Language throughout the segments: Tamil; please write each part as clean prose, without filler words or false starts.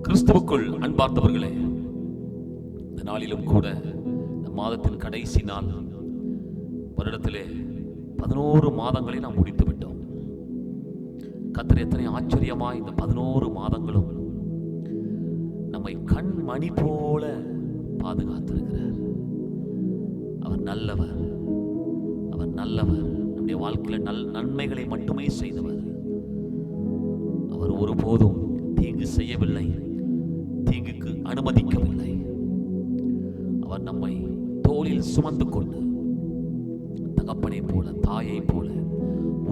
கிறிஸ்துவுக்குள் அன்பார்ந்தவர்களே, இந்த நாளிலும் கூட இந்த மாதத்தின் கடைசி நாள், வருடத்திலே 11 மாதங்களை நாம் முடித்து விட்டோம். கர்த்தர் எத்தனை ஆச்சரியமாய் இந்த 11 மாதங்களும் நம்மை கண்மணி போல பாதுகாத்திருக்கிறார். அவர் நல்லவர், அவர் நல்லவர். நம்முடைய வாழ்க்கையில நன்மைகளை மட்டுமே செய்தவர். அவர் ஒருபோதும் தீங்கு செய்யவில்லை, தீங்குக்கு அனுமதிக்கவில்லை. அவர் நம்மை தோளில் சுமந்து கொண்டு தகப்பனை போல, தாயை போல,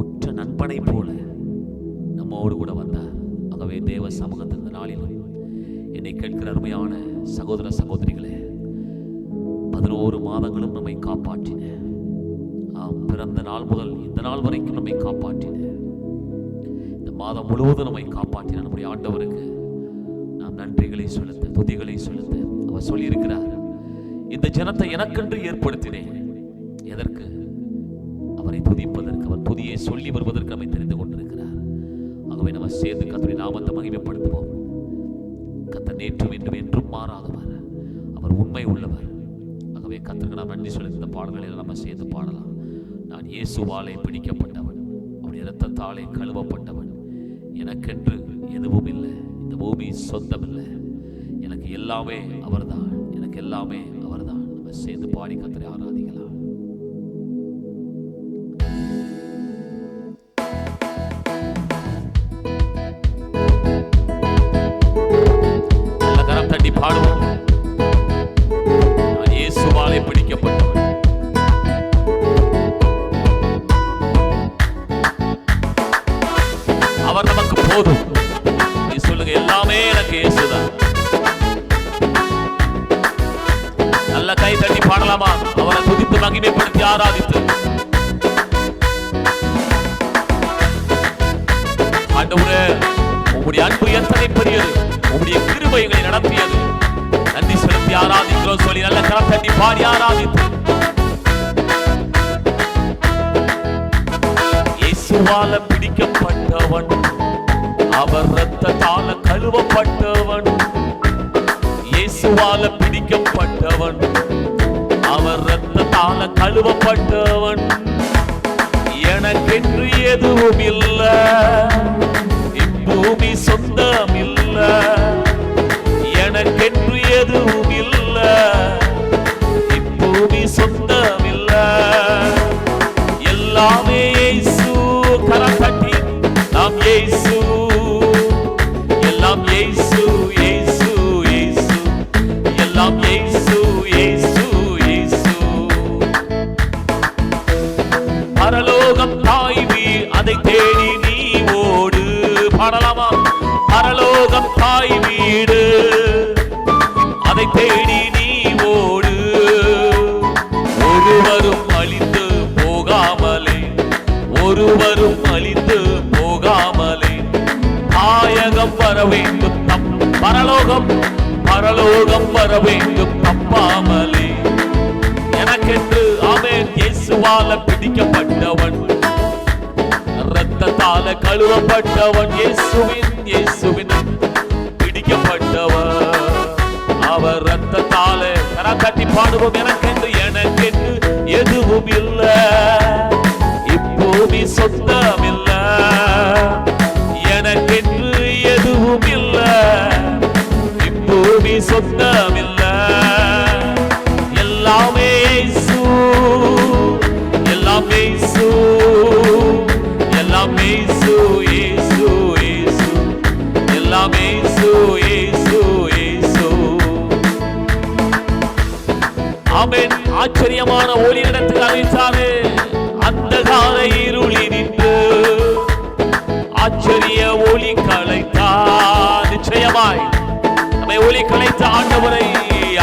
உற்ற நண்பனை போல நம்மோடு கூட வந்தார். ஆகவே தேவ சமூகத்தின் இந்த நாளிலும் என்னை கேட்கிற அருமையான சகோதர சகோதரிகளே, 11 மாதங்களும் நம்மை காப்பாற்றின. பிறந்த நாள் முதல் இந்த நாள் வரைக்கும் நம்மை காப்பாற்றின. இந்த மாதம் முழுவதும் நம்மை காப்பாற்றின நம்முடைய ஆண்டவருக்கு நாம் நன்றிகளை செலுத்த, துதிகளை செலுத்த. அவர் சொல்லியிருக்கிறார், இந்த ஜனத்தை எனக்கென்று ஏற்படுத்தினேன். எதற்கு? அவரை துதிப்பதற்கு, அவர் துதியை சொல்லி வருவதற்கு நம்மை தெரிந்து கொண்டிருக்கிறார். ஆகவே நம்ம சேர்ந்து கர்த்தருடைய நாமத்தை மகிமைப்படுத்துவோம். கர்த்தர் நேற்றும் இன்றும் என்றும் மாறாதவர், அவர் உண்மை உள்ளவர். ஆகவே கர்த்தருக்கு நாம் நன்றி சொல்லி இந்த பாடல்களில் நம்ம சேர்ந்து பாடலாம். நான் இயேசுவாலே பிடிக்கப்பட்டவன், அவருடைய இரத்தத்தாலே கழுவப்பட்டவன். எனக்கென்று எதுவும் இல்லை, இந்த பூமி சொந்தமில்லை. எனக்கு எல்லாமே அவர்தான், எனக்கு எல்லாமே அவர்தான். நம்ம சேர்ந்து பாடி கர்த்தரை ஆராதிக்கலாம். நல்ல கரம் தட்டி பாடுவோம். நான் இயேசுவாலே பிடிக்கப்பட்டவன், அவர் நமக்கு போதும். நீ சொல்லுங்க, எல்லாமே எனக்கு இயேசுதான். நல்ல கை தட்டி பாடலாமா? அவரை துதித்து மகிமைப்படுத்தி ஆராதித்து. ஆண்டவரே, உம்முடைய அன்பு எத்தனை பெரியது, உம்முடைய கிருபை எங்களை நடத்தியது. நன்றி செலுத்தி ஆராதிக்கிறோம் சொல்லி நல்ல கரம் தட்டி பாடி ஆராதித்து. இயேசுவால பிடிக்கப்பட்டவன், அவர் இரத்தத்தால கழுவப்பட்டவன். இயேசுவால பிடிக்கப்பட்டவன், அவர் இரத்தத்தால கழுவப்பட்டவன். எனக்கென்று எதுவும் இல்ல, இப்பூமி சொந்தம் இல்ல. எனக்கென்று எதுவும் இல்ல, இப்பூமி சொந்தம் இல்ல. எல்லாமே இயேசு. கரம் தட்டி நாம் இயேசு, எல்லாம் இயேசு, இயேசு, இயேசு, எல்லாம் இயேசு, இயேசு, இயேசு. பரலோகம் தாய் வீடு, அதை தேடி நீ ஓடு. பாடலாமா? பரலோகம் தாய் வீடு, அதை தேடி நீ ஓடு. ஒருவரும் அழிந்து போகாமலே, ஒருவரும் அழிந்து போகாமலே தாயகம் வர வேண்டும். பரலோகம், பரலோகம் வர வேண்டும் தப்பாமலே. எனக்கென்று ஆமென் இயேசுவால பிடிக்கப்பட்டவன், இரத்தத்தால கழுவப்பட்டவன். இயேசுவின், இயேசுவின் பிடிக்கப்பட்டவன், அவர் இரத்தத்தால. கரம் தட்டி பாடுவோம். எனக்கென்று, எனக்கென்று எதுவும் இல்லை, இப்பூமி சொந்தம் இல்ல. எனக்கென்று எதுவும் இல்ல, இப்பூமி சொந்தம் இல்ல. எல்லாமே இயேசு, எல்லாமே இயேசு, எல்லாமே இயேசு, இயேசு, இயேசு, எல்லாமே இயேசு, இயேசு, இயேசு. ஆமென். ஆச்சரியமான ஒளி இடத்தில் அறிவித்தாரே, அந்த கால இருளி நின்று ஆச்சரிய ஒளி கலைத்தார். நிச்சயமாய் நம்மை ஒளி கலைத்த ஆண்டவரை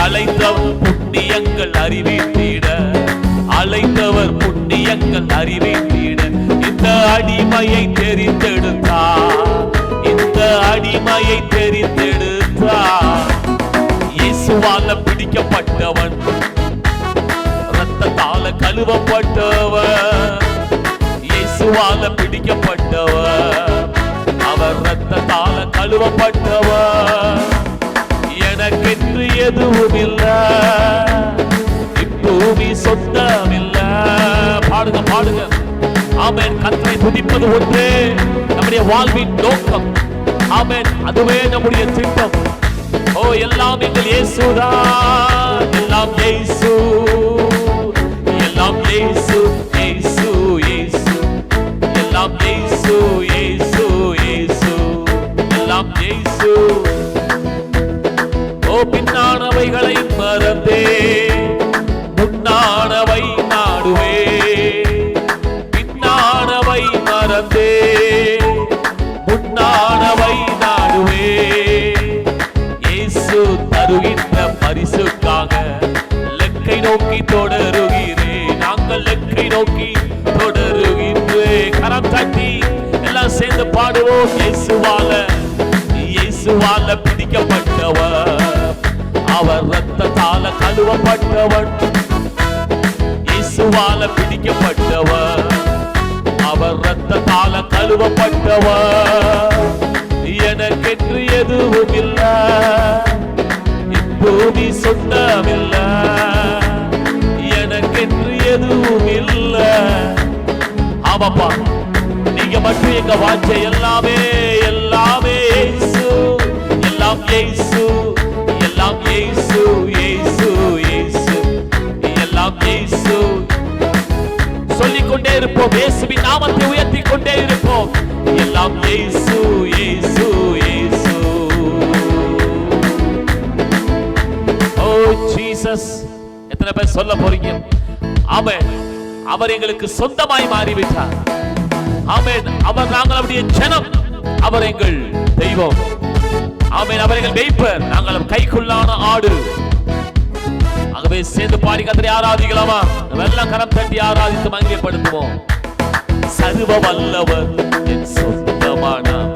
அழைத்தவர் புண்ணியங்கள் அறிவித்திட, அழைத்தவர் புண்ணியங்கள் அறிவித்திட இந்த அடிமையை தெரிந்தெடுத்தார், இந்த அடிமையை தெரிந்தெடுத்தார். இயேசுவால பிடிக்கப்பட்டவன், இரத்தத்தால கழுவப்பட்டவன். இயேசுவால பிடிக்கப்பட்டவன், அவர் இரத்தத்தால கழுவப்பட்டவன். எதுவும் இல்ல, இப்பூமி சொந்தம் இல்ல. பாடுங்க பாடுங்க. ஆமென். கர்த்தரை துதிப்பது ஒன்றே நம்முடைய வாழ்வின் நோக்கம். ஆமென். அதுவே நம்முடைய திட்டம். ஓ, எல்லாம் எங்கள் இயேசுதான். எல்லாம் இயேசு, எல்லாம் இயேசு, இயேசு இயேசு, எல்லாம் இயேசு இயேசு இயேசு, எல்லாம் இயேசு. ஓ, பின்னானவைகளை மறந்தே முன்னானவை நாடுவே, பின்னானவை மறந்தே முன்னானவை நாடுவே. இயேசு தருகின்ற பரிசுக்காக லெக்கை நோக்கி தொடருகிறேன். நாங்கள் லெக்கை நோக்கி தொடருகின்றேன். கரம் தட்டி எல்லாம் சேர்ந்து பாடுவோம். இயேசுவால, இயேசுவால பிடிக்கப்பட்டவர், அவர் இரத்தத்தால கழுவப்பட்டவன். இயேசுவால பிடிக்கப்பட்டவர், அவர் இரத்தத்தால கழுவப்பட்டவர். எனக்கென்று எதுவும் இல்ல, இப்பூமி சொந்தமில்ல, எனக்கென்று எதுவும் இல்ல. ஆமாப்பா, நீங்க மட்டும் எங்க வாஞ்சை. எல்லாமே எல்லாமே இயேசு, எல்லாம் இயேசு, எல்லாம் இயேசு இயேசு இயேசு, எல்லாம் இயேசு. சொல்லிக்கொண்டே இருப்போம். இயேசுவின் நாமத்தை உயர்த்தி கொண்டே இருப்போம். எல்லாம் இயேசு இயேசு இயேசு. ஓ ஜீசஸ். எத்தனை பேர் சொல்ல போறீங்க? ஆமென். அவர் எங்களுக்கு சொந்தமாய் மாறிவிட்டார். ஆமென். அவர் நாங்கள் அவருடைய ஜனம், அவர் எங்கள் தெய்வம். ஆமென். அவர் எங்கள் மேய்ப்பர், நாங்கள் கைக்குள்ளான ஆடு. ஆகவே சேர்ந்து பாடி கர்த்தரை ஆராதிக்கலாமா? எல்லாம் கரம் தட்டி ஆராதித்து மகிமைப்படுத்துவோம். சர்வ வல்லவர் என் சொந்தமானார்,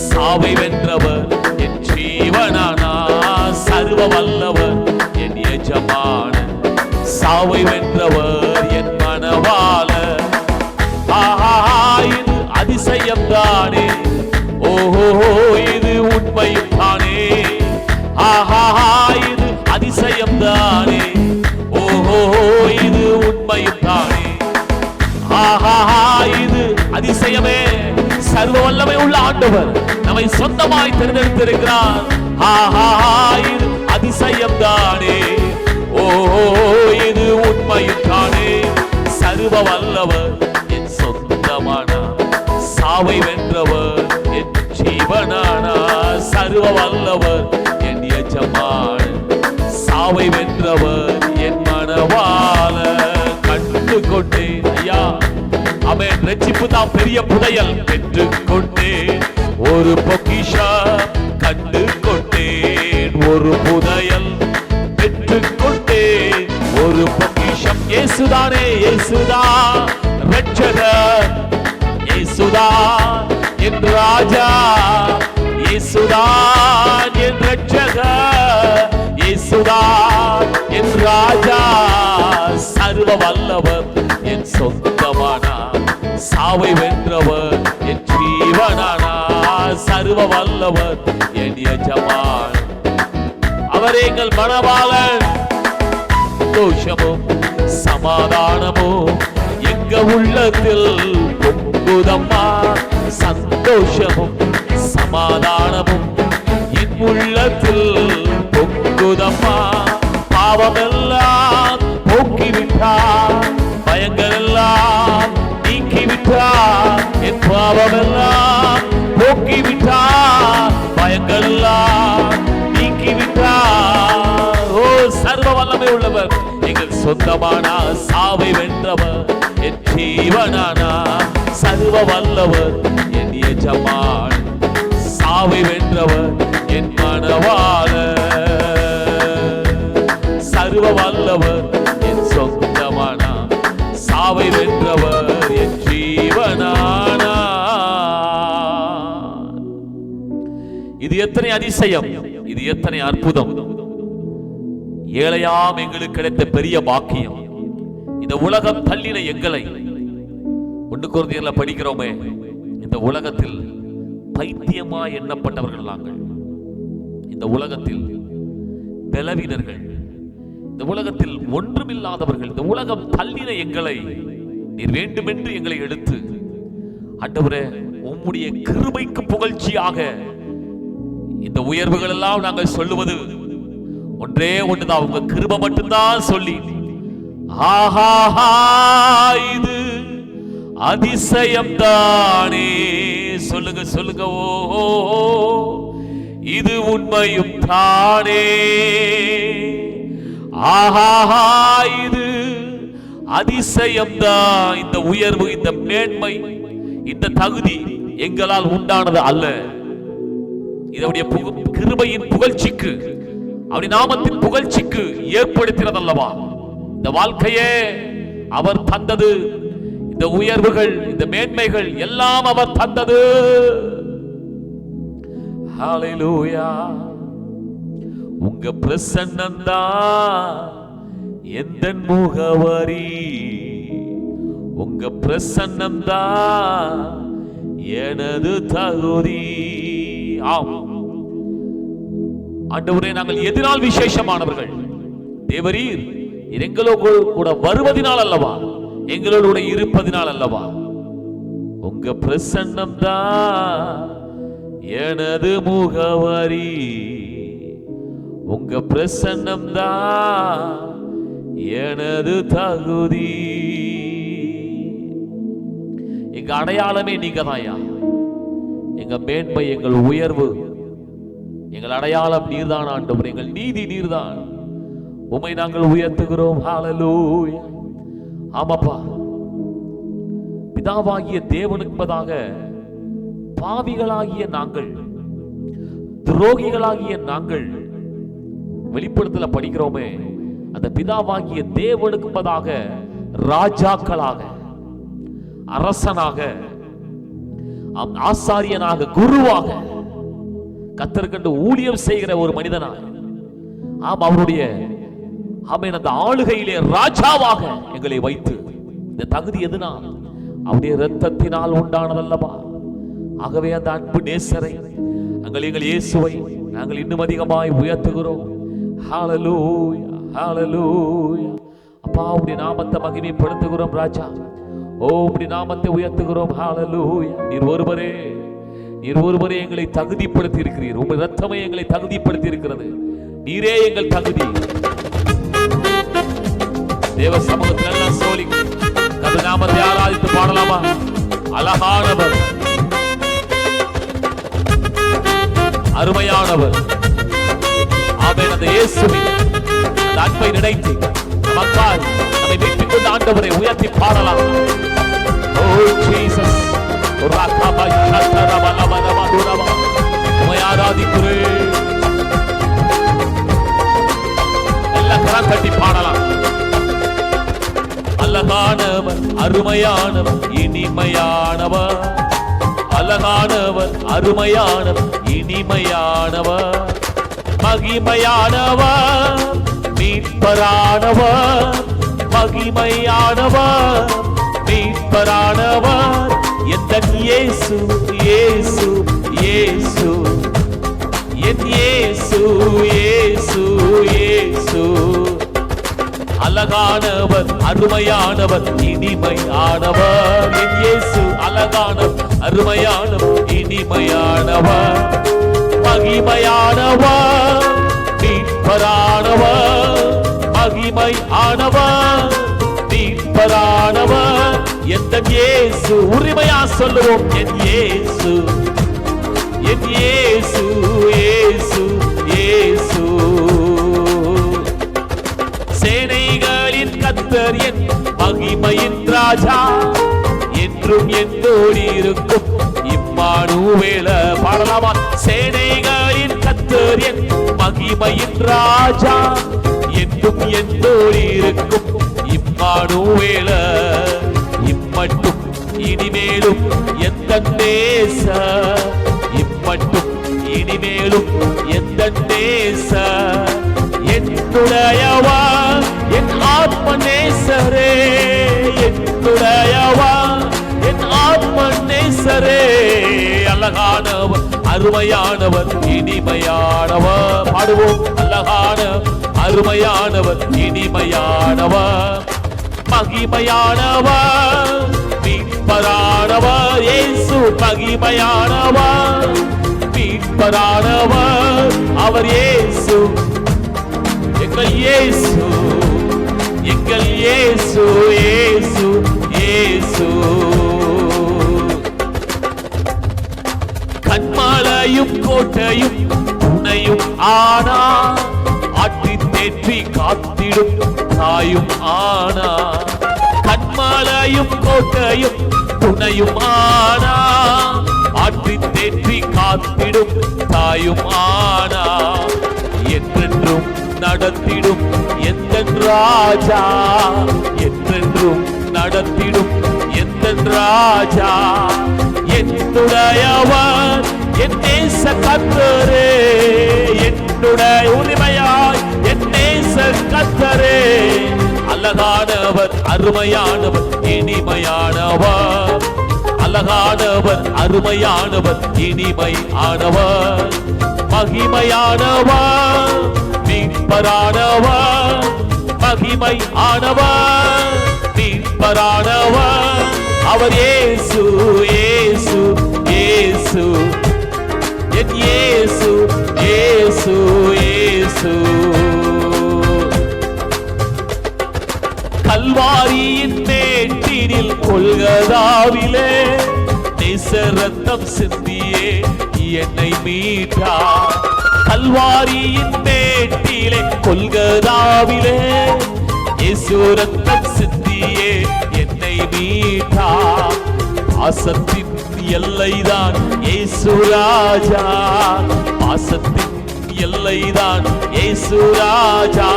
சாவை வென்றவர் என் ஜீவனானார். சர்வ வல்லவர் என் எஜமான, சாவை வென்றவர் என் மனவாளர். ஆஹா, இது அதிசயம் தானே, ஓஹோ இது உண்மையும் தானே. ஆஹா, இது அதிசயம் தானே, ஓஹோ இது உண்மையும் தானே. ஆஹா, இது அதிசயமே. சர்வ வல்லமை உள்ள ஆண்டவர் நம்மை சொந்தமாய் தேர்ந்தெடுத்திருக்கிறார். ஆஹா, இது அதிசயம் தானே, ஓஹோ இது உண்மையும் தானே. சர்வ வல்லவர் என் சொந்தமானார், சாவை வென்றவர் என் ஜீவனானார். சர்வ வல்லவர் என் எஜமான, சாவை வென்றவர் என் மனவாளர். கண்டு கொண்டேன் ஐயா. அவன் ரட்சிப்பு தான் பெரிய புதையல். பெற்று கொண்டேன் ஒரு பொக்கிஷம், கண்டு கொண்டேன் ஒரு புதையல். பெற்று கொண்டேன் ஒரு பொக்கிஷம். இயேசுதானே, இயேசுதான் ரட்சகர், இயேசுதான் என் ராஜா, இயேசுதான் என் ரட்சகர், இயேசுதான் என் ராஜா. சர்வ வல்லவர் என் சொந்தமானார், சாவை வென்றவர் என் ஜீவனானார். சர்வ வல்லவர் என் எஜமான், அவர் எங்கள் மனவாளன். சந்தோஷமும் சமாதானமும் எங்க உள்ளத்தில் பொங்குதம்மா. சந்தோஷமும் சமாதானமும் என் உள்ளத்தில் பொங்குதம்மா. பாவமெல்லாம் போக்கிவிட்டார், பயங்கள் எல்லாம் நீக்கிவிட்டார். என் பாவமெல்லாம் போக்கிவிட்டார், பயங்கள் எல்லாம் நீக்கிவிட்டார். ஓ, சர்வ வல்லமை உள்ளவர் எங்கள் சொந்தமானா. சாவை வென்றவர் என் ஜீவனானா. சர்வ வல்லவர் என் எஜமான், சாவை வென்றவர் என் மனவாளர். சர்வ வல்லவர் என் சொந்தமானா, சாவை வென்றவர் என் ஜீவனானா. இது எத்தனை அதிசயம், இது எத்தனை அற்புதம். ஏழையாம் எங்களுக்கு கிடைத்த பெரிய பாக்கியம். இந்த உலகம் தள்ளின எங்களை, 1 கொரிந்தியர்ல படிக்கிறோமே, இந்த உலகத்தில் பைத்தியமா எண்ணப்பட்டவர்கள் நாங்கள். இந்த உலகத்தில் பலவீனர்கள், இந்த உலகத்தில் ஒன்றுமில்லாதவர்கள், இந்த உலகம் தள்ளின எங்களை நீர் வேண்டுமென்று எங்களை எடுத்து ஆண்டவரே உம்முடைய கிருபைக்கு புகழ்ச்சியாக இந்த உயர்வுகள் எல்லாம் நாங்கள் சொல்லுவது ஒன்றே ஒன்றுதான், உங்க கிருபை மட்டும்தான் சொல்லி ஆஹா இது அதிசயம் தானே சொல்லுங்க சொல்லுங்க. ஓ இது உண்மையும் தானே. ஆஹா இது அதிசயம் தான். இந்த உயர்வு, இந்த மேன்மை, இந்த தகுதி எங்களால் உண்டானது அல்ல. இதனுடைய கிருபையின் புகழ்ச்சிக்கு, அவருடைய நாமத்தின் புகழ்ச்சிக்கு ஏற்படுத்தினதல்லவா இந்த வாழ்க்கையே அவர் தந்தது. இந்த உயர்வுகள், இந்த மேன்மைகள் எல்லாம் அவர் தந்தது. ஹல்லேலூயா. உங்க பிரசன்னம்தான் எந்த முகவரி, உங்க பிரசன்னம்தான் எனது தகுதி. ஆம் ஆண்டவரே, நாங்கள் எதனால் விசேஷமானவர்கள்? தேவரீர் எங்களோடு கூட வருவதினால் அல்லவா, எங்களோடு கூட இருப்பதினால் அல்லவா. உங்க பிரசன்னம் தான் எனது முகவரி, உங்க பிரசன்னம் தான் எனது தகுதி. எங்க அடையாளமே நீங்க தான்யா. எங்க மேன்மை, எங்கள் உயர்வு, எங்கள் அடையாளம் நீர்தான் ஆண்டவர். எங்கள் நீதி நீர்தான். உம்மை நாங்கள் உயர்த்துகிறோம். ஹல்லேலூயா. ஆமாப்பா, பிதாவாகிய தேவனுக்கு பதிலாக பாவிகளாகிய நாங்கள், துரோகிகளாகிய நாங்கள், வெளிப்படுத்தல படிக்கிறோமே, அந்த பிதாவாகிய தேவனுக்கு பதிலாக ராஜாக்களாக, அரசனாக, ஆசாரியனாக, குருவாக, கர்த்தருக்கென்று ஊழியம் செய்கிற ஒரு மனிதனாக, ஆம் அவருடைய அந்த ஆளுகையிலே ராஜாவாக எங்களை வைத்து, இந்த தகுதி எதுனால் அவருடைய இரத்தத்தினால் உண்டானதல்லவா. ஆகவே அந்த அன்பு நேசரை, எங்கள் இயேசுவை நாங்கள் இன்னும் அதிகமாய் உயர்த்துகிறோம். ஹல்லேலூயா, ஹல்லேலூயா. அப்பா, உம்முடைய நாமத்தை மகிமைப்படுத்துகிறோம் ராஜா. ஓ, உம்முடைய நாமத்தை உயர்த்துகிறோம். ஹல்லேலூயா. நீர் ஒருவரே எங்களை தகுதிப்படுத்தி இருக்கிறீர். உம்முடைய இரத்தமே எங்களை தகுதிப்படுத்தி இருக்கிறது. நீரே எங்கள் தகுதி. தேவ சமூகத்தில் எல்லாம் சோழி கர்த்தருடைய நாமத்தை ஆராதித்து பாடலாமா? அழகானவர், அருமையானவர். ஆமென். அந்த இயேசுவின் அந்த அன்பை நினைத்து நமக்காய் நம்மை மீட்டுக் கொண்ட ஆண்டவரை உயர்த்தி பாடலாம். ஓ ஜீசஸ், உம்மை ஆராதிக்கிறேன். எல்லாம் கரம் தட்டி பாடலாம். அழகானவர், அருமையானவர், இனிமையானவர். அழகானவர், அருமையானவர், இனிமையானவர். மகிமையானவர், மீட்பரானவர். மகிமையானவர், மீட்பரானவர். எந்த இயேசு, இயேசு, இயேசு, என் இயேசு, இயேசு, இயேசு. அழகானவர், அருமையானவர், இனிமையானவர். என் இயேசு அழகானவர், அருமையானவர், இனிமையானவர். மகிமையானவர், மீட்பரானவர். மகிமையானவர், மீட்பரானவர். எந்த இயேசு, உரிமையா சொல்லுவோம், என் இயேசு, என் இயேசு, இயேசு, இயேசு. சேனைகளின் கர்த்தர், என் மகிமையின் ராஜா, என்றும் என்னோடு இருக்கும் இம்மானுவேல. பாடலாமா? சேனைகளின் கர்த்தர், என் மகிமையின் ராஜா, என்றும் என்னோடு இருக்கும் இம்மானுவேல. இம்மட்டும் இனிமேலும் எந்த நேச, இம்மட்டும் இனிமேலும் எந்த நேச. என்னுடையவா, என் ஆத்ம நேசரே, என்னுடையவா, என் ஆத்ம நேசரே. அழகானவர், அருமையானவர், இனிமையானவர். பாடுவோம். அழகான, அருமையானவர், இனிமையானவர், மகிமையானவர், மீட்பரானவர். இயேசு மகிமையானவர், மீட்பரானவர். அவர் இயேசு, எங்கள் இயேசு, எங்கள் இயேசு, இயேசு, இயேசு. கண்மலையும் கோட்டையும் துணையும் ஆனா, ஆற்றி தேற்றி காத்திடும் தாயும் ஆனா. கண்மலையும் கோட்டையும் துணையும் ஆனா, ஆற்றி தேற்றி காத்திடும் தாயும் ஆனா. என்றென்றும் நடத்திடும் எந்தன் ராஜா, என்றென்றும் நடத்திடும் எந்தன் ராஜா. என்னுடையவர் என் நேச கர்த்தரே, என்னுடைய உரிமையாய் என் நேச கர்த்தரே. அழகானவர், அருமையானவர், இனிமையானவர், அழகானவர், அருமையானவர், இனிமையானவர், மகிமையானவர், மீட்பரானவர், மகிமையானவர், மீட்பரானவர். அவர் இயேசு, இயேசு, இயேசு, என் இயேசு, இயேசு, இயேசு. கல்வாரியின் மேட்டினில் கொல்கதாவிலே நேச ரத்தம் சிந்தியே என்னை மீட்டார். கல்வாரியின் மேட்டிலே கொல்கதாவிலே இயேசு ரத்தம் சிந்தியே என்னை மீட்டார். பாசத்தின் எல்லைதான் இயேசு ராஜா, பாசத்தின் எல்லைதான் இயேசு ராஜா.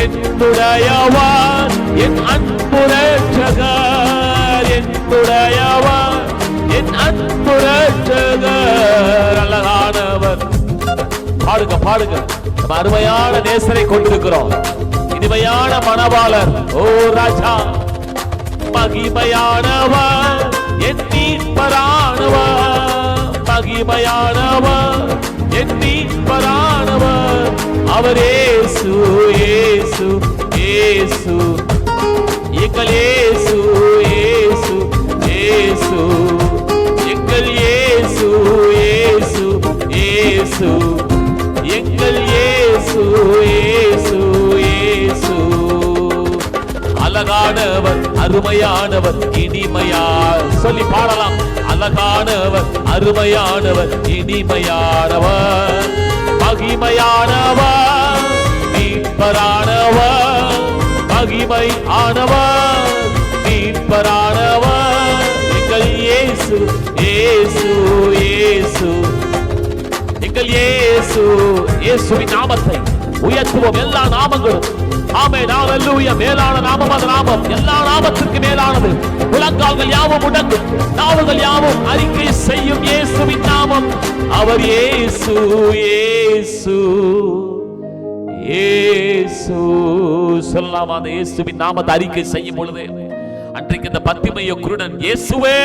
என்னுடையவர் என் அன்பு ரட்சகர், என்னுடையவர் என் அன்பு ரட்சகர். அழகானவர். பாடுங்க, பாடுங்க. நம்ம அருமையான நேசரை கொண்டிருக்கிறோம், இனிமையான மணவாளர். ஓ ராஜா, மகிமையானவர், என் மீட்பரானவர், மகிமையானவர், என் மீட்பரானவர். அவர் இயேசு, இயேசு, இயேசு, எங்கள் இயேசு, இயேசு, இயேசு, எங்கள் இயேசு, இயேசு, இயேசு, எங்கள் இயேசு, இயேசு, இயேசு. அழகானவர், அருமையானவர், இனிமையார். சொல்லி பாடலாம். அழகானவர், அருமையானவர், இனிமையானவர், மகிமையானவர், மீட்பரானவர், மகிமையானவர், மீட்பரானவர். எங்கள் இயேசு, இயேசு, இயேசு, எங்கள் இயேசு. இயேசுவின் நாமத்தை உயர்த்துவோம். எல்லா நாமங்களும் ஆமென், ஹல்லேலூயா. மேலான நாமம் அந்த நாமம், எல்லா நாமத்திற்கு மேலானது. முழங்கால்கள் யாவும் முடங்கும், நாவுகள் யாவும் அறிக்கை செய்யும் இயேசுவின் நாமம். அவர் இயேசு, இயேசு, இயேசு. சொல்லலாம். அந்த இயேசுவின் நாமத்தை அறிக்கை செய்யும் பொழுது அன்றைக்கு இந்த பத்திமைய குருடன் இயேசுவே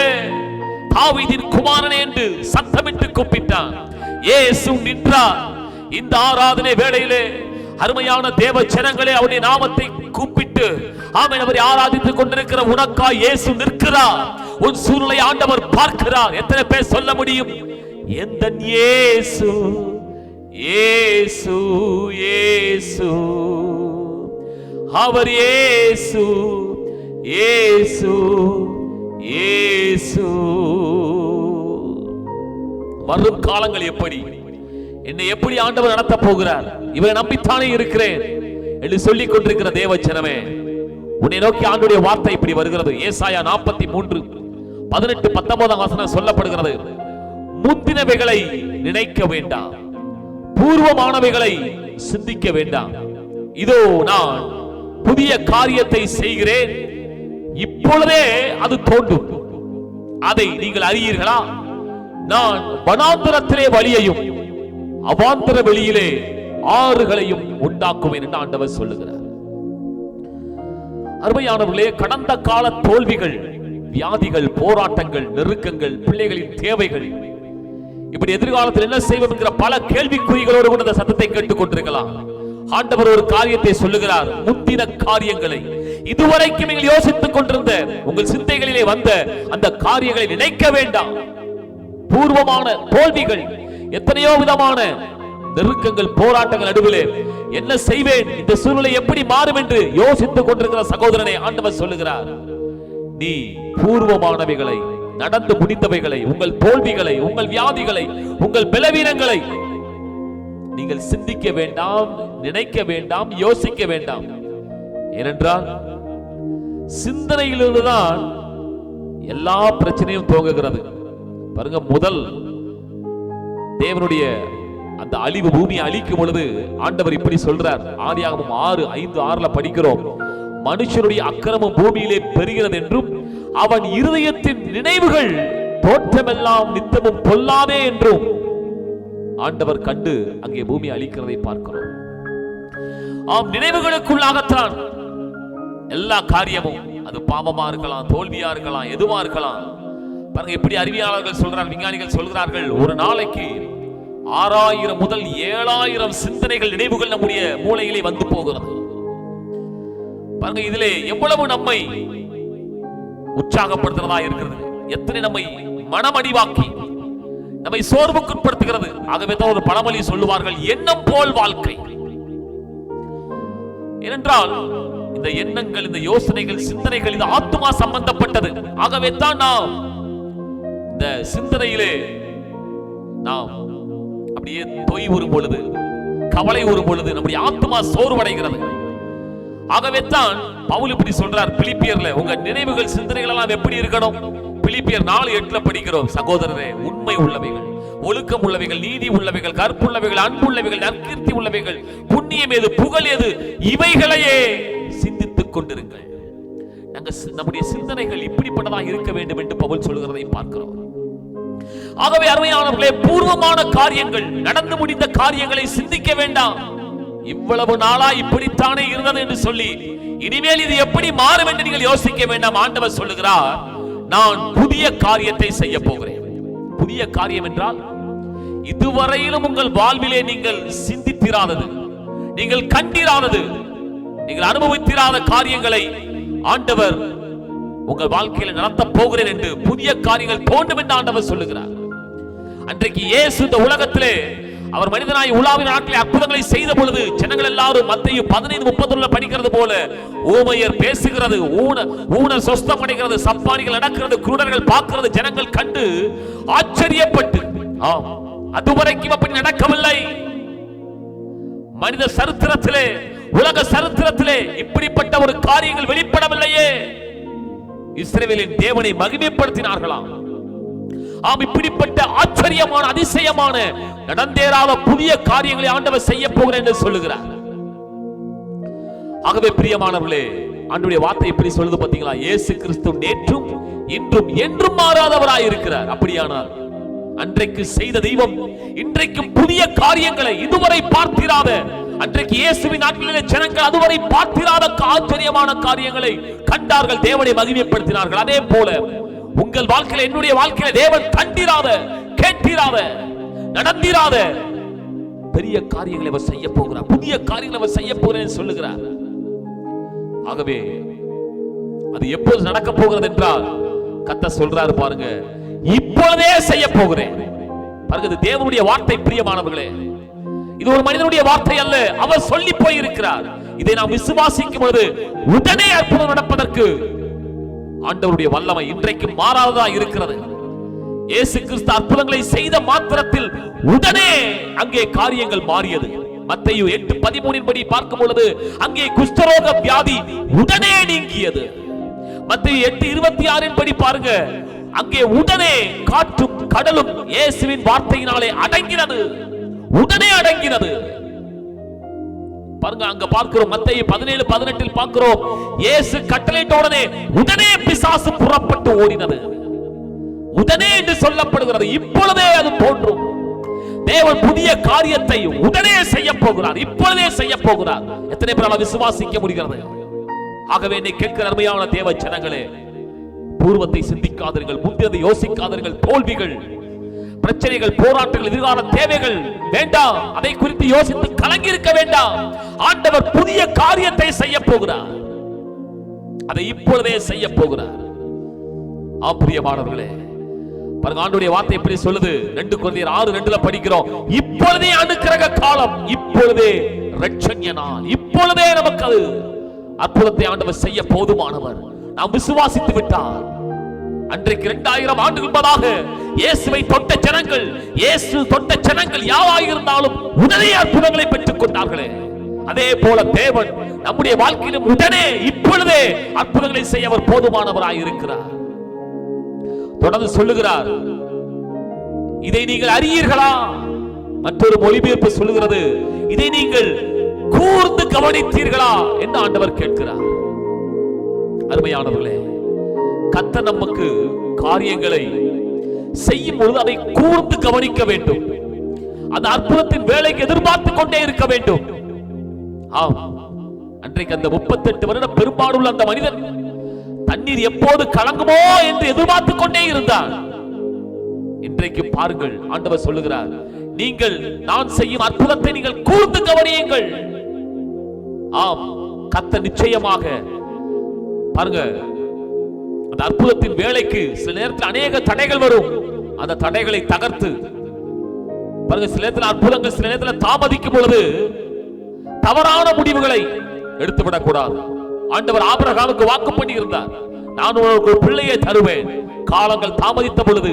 தாவீதின் குமாரனே என்று சத்தமிட்டு கூப்பிட்டான். இயேசு நின்றார். இந்த ஆராதனை வேளையிலே அருமையான தேவ ஜனங்களே, அவருடைய நாமத்தை கூப்பிட்டு ஆமென் அவரை ஆராதித்துக் கொண்டிருக்கிற உனக்காய் இயேசு நிற்கிறார். உன் சூழ்நிலை ஆண்டவர் பார்க்கிறார். எத்தனை பேர் சொல்ல முடியும்? எந்தன் இயேசு, இயேசு, இயேசு, அவர் இயேசு, இயேசு, இயேசு. வரும் காலங்கள் எப்படி, என்னை எப்படி ஆண்டவர் நடத்த போகிறார், இவரை நம்பித்தானே இருக்கிறேன் என்று சொல்லிக் கொண்டிருக்கிற தேவ ஜனமே, உன்னை நோக்கி ஆண்டுடைய வார்த்தை இப்படி வருகிறது. ஏசாயா 43:18-19 சொல்லப்படுகிறது. முந்தினவைகளை நினைக்க வேண்டாம், பூர்வமானவைகளை சிந்திக்க வேண்டாம். இதோ நான் புதிய காரியத்தை செய்கிறேன், இப்பொழுதே அது தோன்றும், அதை நீங்கள் அறியீர்களா? நான் வனாந்தரத்திலே வழியையும் அவாந்தர வெளியிலே ஆறுகளையும் உண்டாக்குவேன் என்று ஆண்டவர் சொல்லுகிறார். அருமையானவர்களே, கடந்த கால தோல்விகள், வியாதிகள், போராட்டங்கள், நெருக்கங்கள், பிள்ளைகளின் தேவைகள் இப்படி எதிர்காலத்தில் என்ன செய்வோம் என்கிற பல கேள்விக்குறிகளோடு கூட அந்த சத்தத்தை கேட்டுக் கொண்டிருக்கலாம். ஆண்டவர் ஒரு காரியத்தை சொல்லுகிறார். முந்தின காரியங்களை, இதுவரைக்கும் நீங்கள் யோசித்துக் கொண்டிருந்த உங்கள் சிந்தைகளிலே வந்த அந்த காரியங்களை நினைக்க வேண்டாம். பூர்வமான தோல்விகள், எத்தனையோ விதமான நெருக்கங்கள், போராட்டங்கள் நடுவிலே என்ன செய்வேன், இந்த சூழ்நிலை எப்படி மாறும் என்று யோசித்துக் கொண்டிருக்கிற சகோதரனை ஆண்டவர் சொல்லுகிறார், நீ பூர்வமானவைகளை, நடந்து முடிந்தவைகளை, உங்கள் தோல்விகளை, உங்கள் வியாதிகளை, உங்கள் பலவீனங்களை நீங்கள் சிந்திக்க வேண்டாம், நினைக்க வேண்டாம், யோசிக்க வேண்டாம். ஏனென்றால் சிந்தனையிலிருந்துதான் எல்லா பிரச்சனையும் துவங்குகிறது. பாருங்க, முதல் தேவனுடைய அந்த அழிவு, பூமியை அழிக்கும் பொழுது ஆண்டவர் இப்படி சொல்றார். ஆதியாகமம் 6:5-6 படிக்கிறோம், மனுஷனுடைய அக்கிரமம் பூமியிலே பெருகிறது என்றும் அவன் இருதயத்தின் நினைவுகள் தோற்றமெல்லாம் நித்தமும் பொல்லாதே என்றும் ஆண்டவர் கண்டு அங்கே பூமி அழிக்கிறதை பார்க்கிறோம். ஆம், நினைவுகளுக்குள்ளாகத்தான் எல்லா காரியமும், அது பாவமா இருக்கலாம், தோல்வியா இருக்கலாம், எதுவா இருக்கலாம். பாருங்க, இப்படி அறிவியலாளர்கள் சொல்றார்கள், விஞ்ஞானிகள் சொல்கிறார்கள், ஒரு நாளைக்கு 6000 முதல் 7000 சிந்தனைகள், நினைவுகள் நம்முடைய மூளையிலே வந்து போகிறது. பாருங்க, இதிலே எவ்வளவு நம்மை உற்சாகப்படுத்துறதா இருக்கிறது, எத்தனை நம்மை மனமடிவாக்கி நம்மை சோர்வுக்குட்படுத்துகிறது. ஆகவே தான் ஒரு பழமொழி சொல்லுவார்கள், எண்ணம் போல் வாழ்க்கை. ஏனென்றால் இந்த எண்ணங்கள், இந்த யோசனைகள், சிந்தனைகள், இது ஆத்மா சம்பந்தப்பட்டது. ஆகவே தான் நாம் இந்த சிந்தனையிலே நாம் அப்படியே தொய்வுறும் பொழுது, கவலை வரும் பொழுது நம்முடைய ஆத்மா சோர்வடைகிறது. ஆகவே தான் பவுல் இப்படி சொல்றார் பிலிப்பியர்ல, உங்க நினைவுகள், சிந்தனைகள் எல்லாம் எப்படி இருக்கணும்? பிலிப்பியர் 4:8 படிக்கிறோம், சகோதரரே, உண்மை உள்ளவைகள், ஒழுக்கம் உள்ளவைகள், நீதி உள்ளவைகள், கற்புள்ளவைகள், அன்புள்ளவைகள், நற்கீர்த்தி உள்ளவைகள், புண்ணியம் எது, புகழ் எது, இவைகளையே சிந்தித்துக் கொண்டிருங்கள். நம்முடைய சிந்தனைகள் இப்படிப்பட்டதாக இருக்க வேண்டும் என்று பவுல் சொல்கிறதை பார்க்கிறோம். ஆகவே அருமையானவர்களே, பூர்வமான காரியங்கள், நடந்து முடிந்த காரியங்களை சிந்திக்க வேண்டாம். இவ்வளவு நாளா இப்படித்தானே இருந்தது என்று சொல்லி இனிமேல் இது எப்படி மாறும் என்று நீங்கள் யோசிக்க வேண்டாம். ஆண்டவர் சொல்லுகிறார், நான் புதிய காரியத்தை செய்ய போகிறேன். புதிய காரியம் என்றால் இதுவரையிலும் உங்கள் வாழ்விலே நீங்கள் சிந்தித்திராதது, நீங்கள் கண்டிராதது, நீங்கள் அனுபவித்திராத காரியங்களை ஆண்டவர் உங்கள் வாழ்க்கையில் நடத்த போகிறேன் என்று, புதிய காரியங்கள் தோன்றும் என்று ஆண்டவர் சொல்லுகிறார். அன்றைக்கு இயேசு இந்த உலகத்திலே அவர் மனிதனாய் உலாவின் நாட்களில் அற்புதங்களை செய்த பொழுது ஜனங்கள் எல்லாரும் மத்தேயு 15:31 படிக்கிறது போல, ஊமையர் பேசுகிறது, ஊனர் சொஸ்தம் அடைகிறது, சப்பானிகள் நடக்கிறது, குருடர்கள் பார்க்கிறது, ஜனங்கள் கண்டு ஆச்சரியப்பட்டு, அதுவரைக்கும் அப்படி நடக்கவில்லை. மனித சரித்திரத்திலே, உலக சரித்திரத்திலே இப்படிப்பட்ட ஒரு காரியங்கள் வெளிப்படவில்லையே. இஸ்ரவேலின் தேவனை மகிமைப்படுத்தினார்களாம். இப்படிப்பட்ட ஆச்சரியமான, அதிசயமான, நடந்தேறாத புதிய காரியங்களை ஆண்டவர் செய்ய போகிறேன் என்று சொல்லுகிறார். ஆகவே பிரியமானவர்களே, ஆண்டவருடைய வார்த்தை இப்படி சொல்லுது பாத்தீங்களா? இயேசு கிறிஸ்து நேற்றும் இன்றும் என்றும் மாறாதவராய் இருக்கிறார். அப்படியானால் அன்றைக்கு செய்த தெய்வம் இன்றைக்கும் புதிய காரியங்களை, இதுவரை பார்த்திராத, அன்றைக்கு இயேசுவின் நாட்களிலே ஜனங்கள் அதுவரை பார்த்திராத ஆச்சரியமான காரியங்களை கண்டார்கள், தேவனை மகிமைப்படுத்தினார்கள். அதே போல உங்கள் வாழ்க்கையில, என்னுடைய வாழ்க்கையில தேவன் கண்டிராத, கேட்டிராத, நடந்திராத பெரிய காரியங்களை அவர் செய்ய போகிறார். புதிய காரியங்களை அவர் செய்ய போகிறேன் சொல்லுகிறார். ஆகவே அது எப்போது நடக்க போகிறது என்றால் கர்த்தர் சொல்றாரு பாருங்க, இப்பொழுதே செய்ய போகிறேன். பாருங்க, தேவனுடைய வார்த்தை பிரியமானவர்களே, இது ஒரு மனிதனுடைய வார்த்தை அல்ல, அவர் சொல்லி போய் இருக்கிறார். இதை நாம் விசுவாசிக்கும் பொழுது உடனே அற்புதம் நடப்பதற்கு ஆண்டவருடைய வல்லமை இன்றைக்கு மாறாததா இருக்கிறது. இயேசு கிறிஸ்து அற்புதங்களை செய்த மாத்திரத்தில் உடனே அங்கே காரியங்கள் மாறியது. மத்தேயு 8:13 படி பார்க்கும் பொழுது அங்கே குஷ்டரோக வியாதி உடனே நீங்கியது. மத்தேயு 8:26 படி பாருங்க, அங்கே உடனே காற்றும் கடலும் இயேசுவின் வார்த்தையினாலே அடங்கினது, உடனே அடங்கினது. பாருங்க, அங்க பார்க்கிறோம் மத்தேயு 17:18 பார்க்கிறோம், இயேசு கட்டளையிட்ட உடனே பிசாசு புறப்பட்டு ஓடினது. உடனே என்று சொல்லப்படுகிறது. இப்பொழுதே அது தோன்றும். தேவன் புதிய காரியத்தை உடனே செய்ய போகிறார், இப்பொழுதே செய்ய போகிறார். எத்தனை பேரால் விசுவாசிக்க முடிகிறது? ஆகவே என்னை கேட்கிற அருமையான தேவ ஜனங்களே, பூர்வத்தை சிந்திக்காதீர்கள், முந்தியதை யோசிக்காதீர்கள். தோல்விகள், பிரச்சனைகள், போராட்டங்கள், எதிர்கால தேவைகள் வேண்டாம். அதை குறித்து யோசித்து கலங்கி இருக்க வேண்டாம். ஆண்டவர் புதிய காரியத்தை செய்ய போகிறார். அதை இப்பொழுதே செய்ய போகிறார். பிரியமானவர்களே, பாருங்க ஆண்டவருடைய வார்த்தை எப்படி சொல்லுது. 2 கொரிந்தியர் 6:2 படிக்கிறோம். இப்பொழுதே அனுக்கிரக காலம், இப்பொழுதே இரட்சணிய நாள், இப்பொழுதே நமக்கு அது அற்புதத்தை ஆண்டவர் செய்ய போதுமானவர். நாம் விசுவாசித்து விட்டார். அன்றைக்கு 2000 ஆண்டுகள் முன்பதாக இயேசுவை தொட்ட ஜனங்கள், இயேசு தொட்ட ஜனங்கள் யாராக இருந்தாலும் உடனே அற்புதங்களை பெற்றுக் கொண்டார்களே, அதே போல தேவன் நம்முடைய வாழ்க்கையிலும் உடனே இப்பொழுதே அற்புதங்களை செய்ய அவர் போதுமானவராய் இருக்கிறார். தொடர்ந்து சொல்லுகிறார், இதை நீங்கள் அறியீர்களா? மற்றொரு மொழிபெயர்ப்பு சொல்லுகிறது, இதை நீங்கள் கூர்ந்து கவனித்தீர்களா என்று ஆண்டவர் கேட்கிறார். அருமையானவர்களே, கர்த்தர் நமக்கு காரியங்களை செய்யும் பொழுது அதை கூர்ந்து கவனிக்க வேண்டும். அந்த அற்புதத்தின் வேலைக்கு எதிர்பார்த்து கொண்டே இருக்க வேண்டும். அன்றைக்கு அந்த 38 வருட பெரும்பாடுள்ள அந்த மனிதன் தண்ணீர் எப்போது கலங்குமோ என்று எதிர்பார்த்து கொண்டே இருந்தார். இன்றைக்கு பாருங்கள், ஆண்டவர் சொல்லுகிறார், நீங்கள் நான் செய்யும் அற்புதத்தை நீங்கள் கூர்ந்து கவனியுங்கள். கர்த்தர் நிச்சயமாக பாருங்க, அந்த அற்புதத்தின் வேலைக்கு சில நேரத்தில் அநேக தடைகள் வரும். அந்த தடைகளை தகர்த்து பாருங்க, சில நேரத்தில் அற்புதங்கள் சில நேரத்தில் தாமதிக்கும் பொழுது தவறான முடிவுகளை எடுத்துவிடக் கூடாது. ஆண்டவர் ஆபிரகாமுக்கு வாக்கு பண்ணி இருந்தார், நான் உங்களுக்கு ஒரு பிள்ளையை தருவேன். காலங்கள் தாமதித்த பொழுது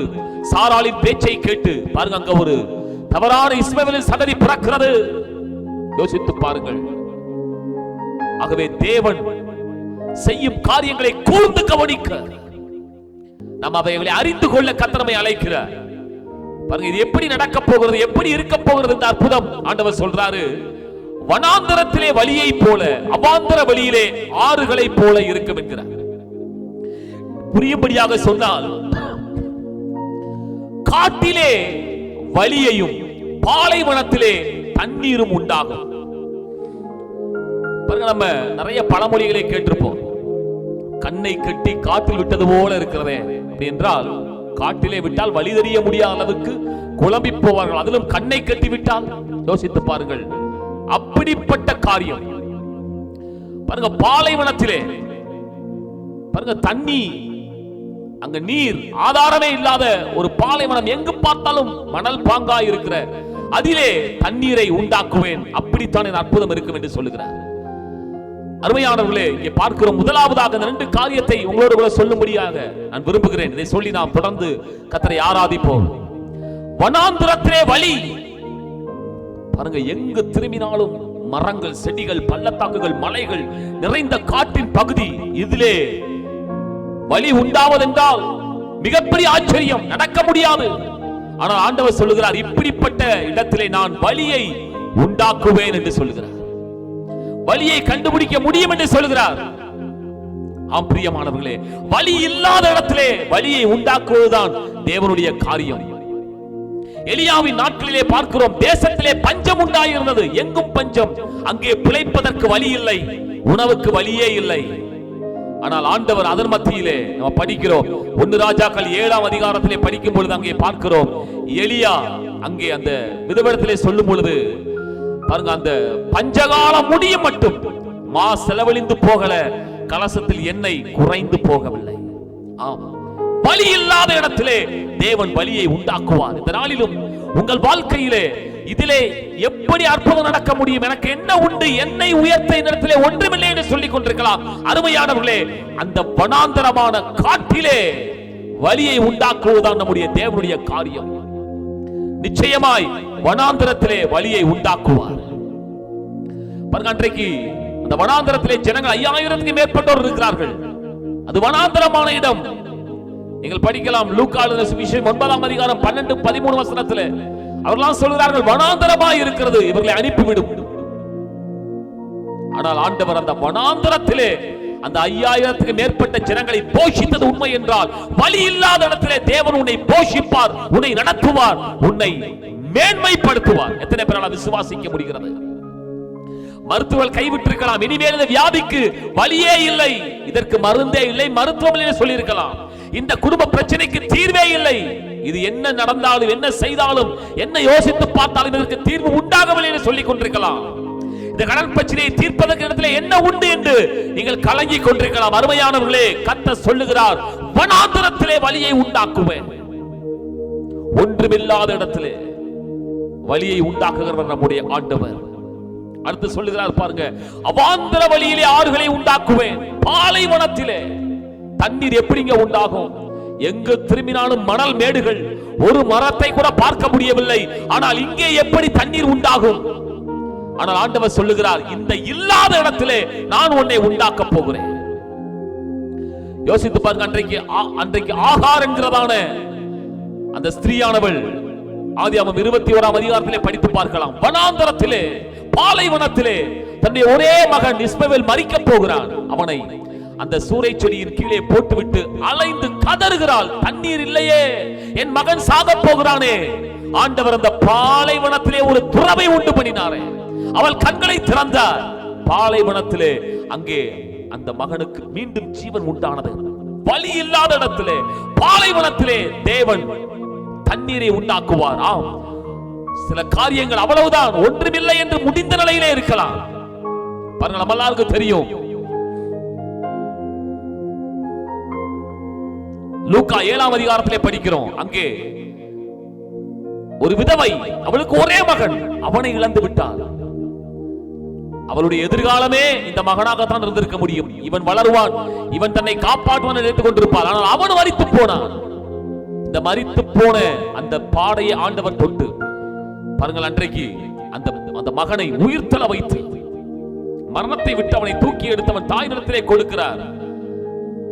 சாராளின் பேச்சை கேட்டு பாருங்க, அங்க ஒரு தவறான இஸ்மவேலின் சந்ததி பிறக்கிறது. யோசித்து பாருங்கள். ஆகவே தேவன் செய்யும் காரியங்களை கூர்ந்து கவனிக்க, நாம் அவைகளை அறிந்து கொள்ள கர்த்தர் நம்மை அழைக்கிறார். பாருங்க, இது எப்படி நடக்க போகிறது, எப்படி இருக்க போகிறது இந்த அற்புதம். ஆண்டவர் சொல்றாரு, வனாந்தரத்திலே வழியை போல அவாந்தர வழியிலே ஆறுகளை போல இருக்கும் என்கிறார். புரியும்படியாக சொன்னால், காட்டிலே வழியையும் பாலைவனத்திலே தண்ணீரும் உண்டாகும். நம்ம நிறைய பழமொழிகளை கேட்டிருப்போம். கண்ணை கட்டி காட்டில் விட்டது போல இருக்கிறதே அப்படி என்றால், காட்டிலே விட்டால் வழி தெரிய முடியாத அளவுக்கு குழம்பி போவார்கள். அதிலும் கண்ணை கட்டி விட்டால் யோசித்து பாருங்கள், அப்படிப்பட்ட காரியம். பாருங்க, பாலைவனத்திலே பாருங்க, தண்ணி அங்க நீர் ஆதாரமே இல்லாத ஒரு பாலைவனம், எங்கு பார்த்தாலும் மணல் பாங்காய் இருக்கிற அதிலே தண்ணீரை உண்டாக்குவேன். அப்படித்தான் என் அற்புதம் இருக்கும் என்று சொல்லுகிறார். அருமையானவர்களே, இங்கே பார்க்கிறோம், முதலாவதாக இந்த 2 காரியத்தை உங்களோடு கூட சொல்லும்படியாக நான் விரும்புகிறேன். இதை சொல்லி நாம் தொடர்ந்து கர்த்தரை ஆராதிப்போம். வனாந்திரத்திலே வழி பாருங்க, எங்கு திரும்பினாலும் மரங்கள், செடிகள், பள்ளத்தாக்குகள், மலைகள் நிறைந்த காட்டின் பகுதி. இதிலே வழி உண்டாவதென்றால் மிகப்பெரிய ஆச்சரியம், நடக்க முடியாது. ஆனால் ஆண்டவர் சொல்லுகிறார், இப்படிப்பட்ட இடத்திலே நான் வழியை உண்டாக்குவேன் என்று சொல்லுகிறார். வழியை கண்டுபிடிக்க முடியும் என்று சொல்கிறார். பிரியமானவர்களே, வழி இல்லாத இடத்திலே வழியை உண்டாக்குவதுதான் தேவனுடைய காரியம். எலியாவின் நாட்களிலே பார்க்கிறோம், தேசத்திலே பஞ்சம் உண்டாயிருந்தது, எங்கும் பஞ்சம். அங்கே பிழைப்பதற்கு வழி இல்லை, உணவுக்கு வழியே இல்லை. ஆனால் ஆண்டவர் அதன் மத்தியிலே நம்ம படிக்கிறோம், 1 ராஜாக்கள் 7ஆம் அதிகாரத்திலே படிக்கும் பொழுது அங்கே பார்க்கிறோம், எலியா அங்கே அந்த விதவிடத்திலே சொல்லும் பொழுது பாருங்க, அந்த பஞ்சகாலம் முடியும் மட்டும் மா செலவழிந்து போகல, கலசத்தில் எண்ணெய் குறைந்து போகவில்லை. வழி இல்லாத இடத்திலே தேவன் வழியை உண்டாக்குவார். இந்த நாளிலும் உங்கள் வாழ்க்கையிலே இதிலே எப்படி அற்புதம் நடக்க முடியும், எனக்கு என்ன உண்டு, என்னை உயர்த்த இடத்திலே ஒன்றுமில்லை என்று சொல்லிக் கொண்டிருக்கலாம். அருமையானவர்களே, அந்த வனாந்தரமான காட்டிலே வழியை உண்டாக்குவதுதான் நம்முடைய தேவனுடைய காரியம். நிச்சயமாய் வனாந்தரத்திலே வழியை உண்டாக்குவார். பாருங்க, அன்றைக்கு அந்த வனாந்தரத்திலே ஜனங்கள் 5000க்கு மேற்பட்டோர் இருக்கிறார்கள். அது வனாந்தரமான இடம். நீங்கள் படிக்கலாம், லூக்கா எழுதின சுவிசேஷம் 9ஆம் அதிகாரம் 12-13 வசனத்திலே அவர்களாம் சொல்கிறார்கள், வனாந்தரமாய் இருக்கிறது, இவர்களை அனுப்பிவிடும். ஆனால் ஆண்டவர் அந்த வனாந்தரத்திலே அந்த 5000க்கு மேற்பட்ட ஜனங்களை போஷித்தது உண்மை என்றால், வழி இல்லாத இடத்திலே தேவன் உன்னை போஷிப்பார், உன்னை நடத்துவார், உன்னை மேன்மைப்படுத்துவார். எத்தனை பேரால் விசுவாசிக்க முடிகிறது? மருத்துவர்கள் கைவிட்டிருக்கலாம், இனிமேல் இந்த வியாதிக்கு வழியே இல்லை, இதற்கு மருந்தே இல்லை, மருத்துவம் இல்லை சொல்லியிருக்கலாம், இந்த குடும்ப பிரச்சனைக்கு தீர்வே இல்லை, இது என்ன நடந்தாலும், என்ன செய்தாலும், என்ன யோசித்து பார்த்தாலும் இதற்கு தீர்வு உண்டாகவில்லை என்று சொல்லிக் கொண்டிருக்கலாம். இந்த கடன் பிரச்சனையை தீர்ப்பதற்கு இடத்துல என்ன உண்டு என்று நீங்கள் கலங்கிக் கொண்டிருக்கலாம். அருமையானவர்களே, கர்த்தர் சொல்லுகிறார், வனாந்தரத்திலே வழியை உண்டாக்குவேன். ஒன்றுமில்லாத இடத்திலே வழியை உண்டாக்குகிறவர் நம்முடைய ஆண்டவர். அடுத்து சொல்லுகிறார் பாருங்க, அவாந்தர வழியிலே ஆறுகளை உண்டாக்குவேன். பாலைவனத்திலே தண்ணீர் எப்படிங்க உண்டாகும்? எங்கு திரும்பினாலும் மணல் மேடுகள், ஒரு மரத்தை கூட பார்க்க முடியவில்லை. ஆனால் இங்கே எப்படி தண்ணீர் உண்டாகும்? ஆனால் ஆண்டவர் சொல்லுகிறார், இந்த இல்லாத இடத்திலே நான் உன்னை உண்டாக்க போகிறேன். யோசித்து பாருங்க, அன்றைக்கு ஆகார் என்கிறதான அந்த ஸ்திரீயானவள் ஆதியாகமம் 21ஆம் அதிகாரத்திலே படித்து பார்க்கலாம். வனாந்தரத்திலே, பாலைவனத்திலே தன்னுடைய ஒரே மகன் இஸ்மவேல் மரிக்க போகிறான். அவனை அந்த சூரை செடியின் கீழே போட்டுவிட்டு அலைந்து கதறுகிறாள், தண்ணீர் இல்லையே, என் மகன் சாக போகிறானே. ஆண்டவர் அந்த பாலைவனத்திலே ஒரு துறவை உண்டு பண்ணினாரே. அவள் கண்களை திறந்தார். பாலைவனத்திலே அங்கே அந்த மகனுக்கு மீண்டும் ஜீவன் உண்டானது. வழி இல்லாத இடத்திலே, பாலைவனத்திலே தேவன் தண்ணீரை உண்டாக்குவார். ஆம், சில காரியங்கள் அவ்வளவுதான், ஒன்றுமில்லை என்று முடிந்த நிலையிலே இருக்கலாம். பாருங்கள், நம்ம எல்லாருக்கும் தெரியும், லூக்கா 7ஆம் அதிகாரத்திலே படிக்கிறோம். அங்கே ஒரு விதவை, அவளுக்கு ஒரே மகன், அவனை இழந்து விட்டாள். அவளுடைய எதிர்காலமே இந்த மகனாகத்தான் இருந்திருக்க முடியும். இவன் வளருவான், இவன் தன்னை காப்பாற்றுவான் நினைத்துக் கொண்டிருப்பான். ஆனால் அவன் மரித்து போனான். இந்த மரித்து போன அந்த பாடையை ஆண்டவர் தொட்டு பாருங்கள், அன்றைக்கு அந்த மகனை உயிர்த்தல வைத்து மரணத்தை விட்டு அவனை தூக்கி எடுத்தவன் தாய் நிலத்திலே கொடுக்கிறார்.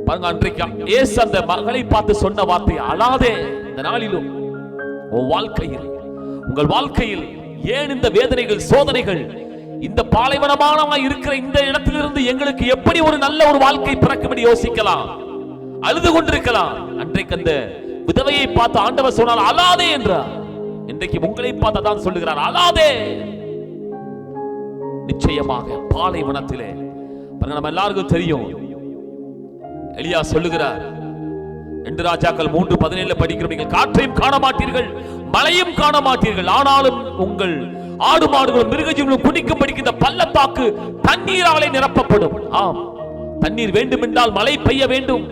பாருங்க, அன்றைக்கு இயேசு அந்த மகளை பார்த்து சொன்ன வார்த்தை, அழாதே. இந்த நாளிலும் உங்கள் வாழ்க்கையில் ஏன் இந்த வேதனைகள், சோதனைகள்? இந்த பாலைவனமான இருக்கிற இந்த இடத்திலிருந்து எங்களுக்கு எப்படி ஒரு நல்ல ஒரு வாழ்க்கை பிறக்கும் என்று யோசிக்கலாம், அழுது கொண்டிருக்கலாம். அன்றைக்கு அந்த விதவையை பார்த்து ஆண்டவர் சொன்னால் அழாதே என்றார். இன்றைக்கு உங்களை பார்த்து தான் சொல்லுகிறார், அழாதே. நிச்சயமாக பாலைவனத்திலே நம்ம எல்லாருக்கும் தெரியும், எலியா சொல்லுகிறார், 2 ராஜாக்கள் 3:17 படிக்கிறோம், நீங்கள் காற்றையும் காண மாட்டீர்கள், மழையும் காண மாட்டீர்கள், ஆனாலும் உங்கள் ஆடு மாடுகளும் மிருகஜீவனும் குடிக்கும் படிக்கின்ற பள்ளத்தாக்கு தண்ணீராலே நிரப்பப்படும். ஆம், தண்ணீர் வேண்டும் என்றால் மழை பெய்ய வேண்டும்.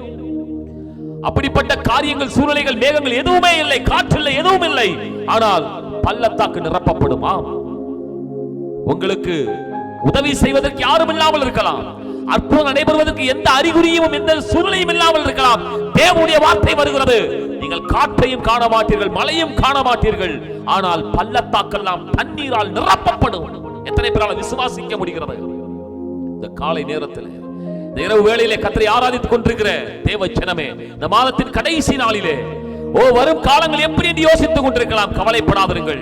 அப்படிப்பட்ட காரியங்கள், சூழ்நிலைகள், மேகங்கள் எதுவுமே இல்லை, காற்றில்லை, எதுவும் இல்லை, ஆனால் பள்ளத்தாக்கு நிரப்பப்படும். ஆம், உங்களுக்கு உதவி செய்வதற்கு யாரும் இல்லாமல் இருக்கலாம், அற்புதம் நடைபெறுவதற்கு எந்த அறிகுறியும் எந்த சூழ்நிலையும் இல்லாமல் இருக்கலாம். தேவனுடைய வார்த்தை வருகிறது, நீங்கள் காற்றையும் காண மாட்டீர்கள், மழையும் காண மாட்டீர்கள், ஆனால் பள்ளத்தாக்கெல்லாம் தண்ணீரால் நிரப்பப்படும். எத்தனை பேரால் விசுவாசிக்க முடிகிறது? இந்த காலை நேரத்தில், இந்த இரவு வேளையிலே கர்த்தரை ஆராதித்துக் கொண்டிருக்கிற தேவ ஜனமே, இந்த மாதத்தின் கடைசி நாளிலே வரும் காலங்கள் எப்படி என்று யோசித்துக் கொண்டிருக்கலாம். கவலைப்படாதிருங்கள்.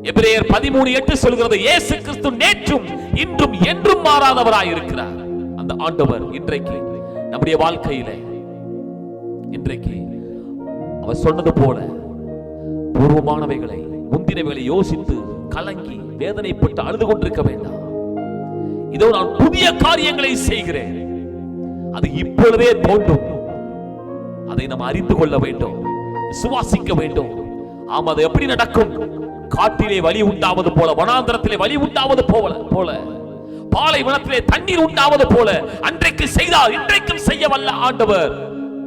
எபிரேயர் 13:8 சொல்கிறது, இயேசு கிறிஸ்து நேற்றும் இன்றும் என்றும் மாறாதவராய் இருக்கிறார். அந்த ஆண்டவர் இன்றைக்கு நம்முடைய வாழ்க்கையிலே, இன்றைக்கு அவர் சொன்னது போல பூர்வமானவைகளை, முந்தினவைகளை யோசித்து கலங்கி வேதனைப்பட்டு அழுது கொண்டிருக்க வேண்டாம். இதோ நான் புதிய காரியங்களை செய்கிறேன், அது இப்பொழுதே தோன்றும். அதை நாம் அறிந்து கொள்ள வேண்டும், விசுவாசிக்க வேண்டும். ஆம், அது எப்படி நடக்கும்? காட்டிலே வழி உண்டாவது போல, வனாந்தரத்திலே வழி உண்டாவது போல, பாலைவனத்திலே தண்ணீர் உண்டாவது போல அன்றைக்கு செய்தார், இன்றைக்கும் செய்ய வல்ல ஆண்டவர்